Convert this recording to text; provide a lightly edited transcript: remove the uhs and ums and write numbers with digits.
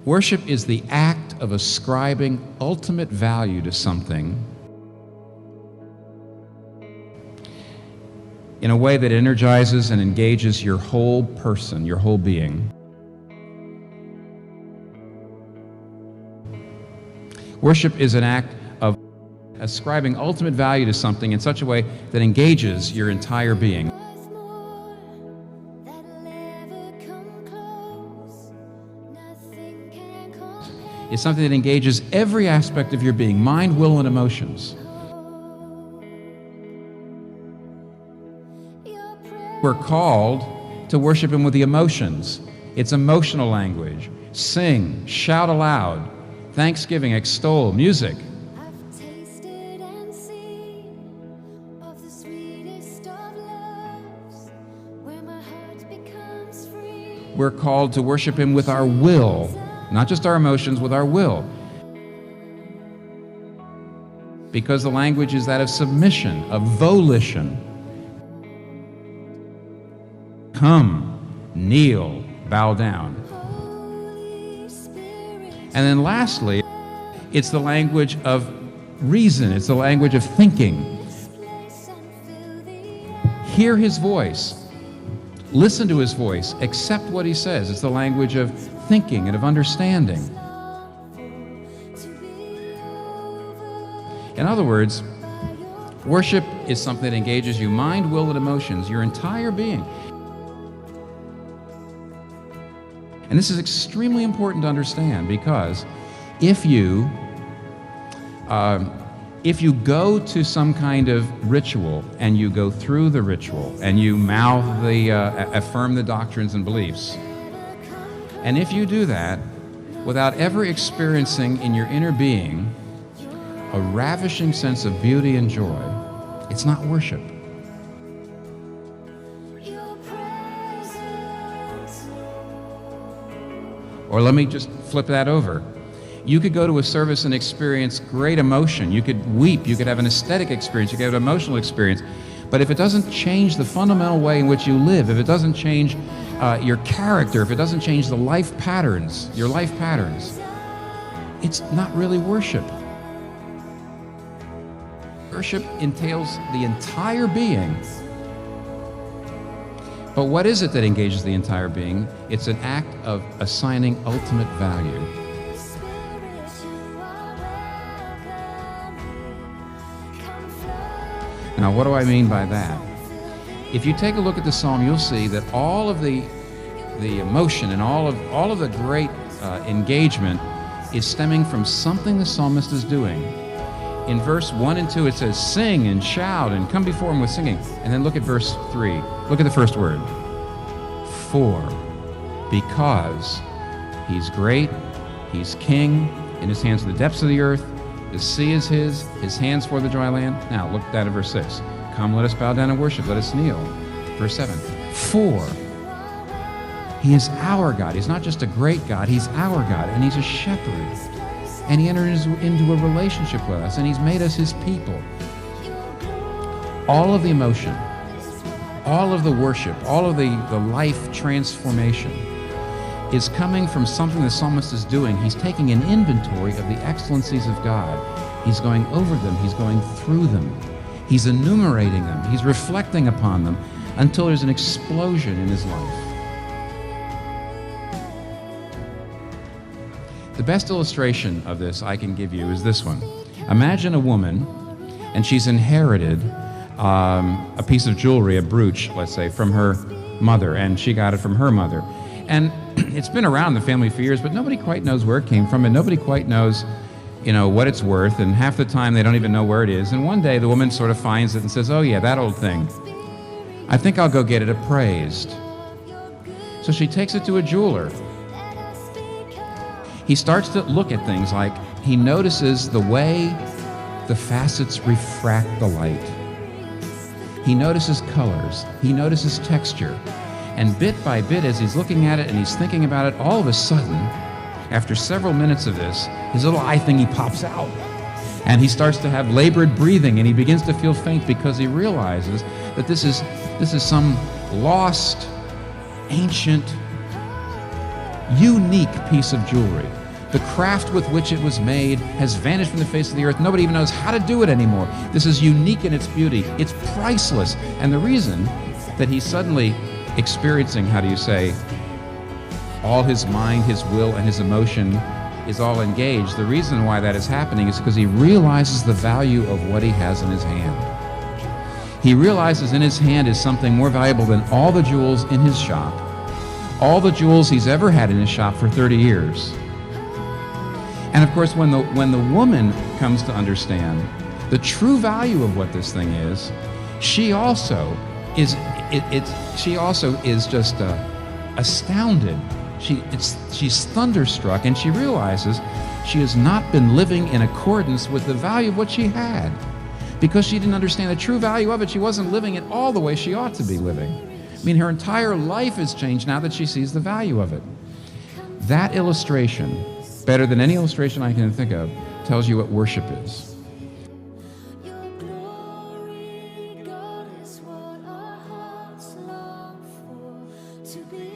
Worship is the act of ascribing ultimate value to something in a way that energizes and engages your whole person, your whole being. Worship is an act of ascribing ultimate value to something in such a way that engages your entire being. It's something that engages every aspect of your being, mind, will, and emotions. We're called to worship Him with the emotions. It's emotional language. Sing, shout aloud, thanksgiving, extol, music. We're called to worship Him with our will, not just our emotions, with our will. Because the language is that of submission, of volition. Come, kneel, bow down. And then lastly, it's the language of reason. It's the language of thinking. Hear His voice. Listen to His voice. Accept what He says. It's the language of thinking and of understanding. In other words, worship is something that engages you, mind, will, and emotions, your entire being. And this is extremely important to understand, because if you go to some kind of ritual and you go through the ritual and you affirm the doctrines and beliefs, and if you do that without ever experiencing in your inner being a ravishing sense of beauty and joy, it's not worship. Or let me just flip that over. You could go to a service and experience great emotion. You could weep. You could have an aesthetic experience. You could have an emotional experience. But if it doesn't change the fundamental way in which you live, if it doesn't change your character, if it doesn't change the life patterns, your life patterns, it's not really worship. Worship entails the entire being. But what is it that engages the entire being? It's an act of assigning ultimate value. Now, what do I mean by that? If you take a look at the psalm, you'll see that all of the emotion and all of the great engagement is stemming from something the psalmist is doing. In verse 1 and 2, it says, sing and shout and come before Him with singing. And then look at verse 3. Look at the first word. For, because He's great, He's King, in His hands are the depths of the earth, the sea is His hands for the dry land. Now, look down at verse 6. Come, let us bow down and worship, let us kneel. Verse 7. For He is our God. He's not just a great God, He's our God, and He's a shepherd. And He entered into a relationship with us, and He's made us His people. All of the emotion, all of the worship, all of the life transformation is coming from something the psalmist is doing. He's taking an inventory of the excellencies of God. He's going over them. He's going through them. He's enumerating them. He's reflecting upon them until there's an explosion in his life. The best illustration of this I can give you is this one. Imagine a woman, and she's inherited a piece of jewelry, a brooch, let's say, from her mother, and she got it from her mother. And it's been around the family for years, but nobody quite knows where it came from, and nobody quite knows, what it's worth, and half the time they don't even know where it is. And one day the woman sort of finds it and says, oh yeah, that old thing. I think I'll go get it appraised. So she takes it to a jeweler. He starts to look at things like he notices the way the facets refract the light. He notices colors. He notices texture. And bit by bit, as he's looking at it and he's thinking about it, all of a sudden, after several minutes of this, his little eye thingy pops out. And he starts to have labored breathing, and he begins to feel faint because he realizes that this is some lost, ancient unique piece of jewelry. The craft with which it was made has vanished from the face of the earth. Nobody even knows how to do it anymore. This is unique in its beauty. It's priceless. And the reason that he's suddenly experiencing, all his mind, his will, and his emotion is all engaged, the reason why that is happening is because he realizes the value of what he has in his hand. He realizes in his hand is something more valuable than all the jewels in his shop, all the jewels he's ever had in his shop for 30 years. And of course, when the woman comes to understand the true value of what this thing is, she also is just astounded. She's thunderstruck, and she realizes she has not been living in accordance with the value of what she had. Because she didn't understand the true value of it, she wasn't living it all the way she ought to be living. I mean, her entire life has changed now that she sees the value of it. That illustration, better than any illustration I can think of, tells you what worship is. Your glory, God, is what our hearts long for, to be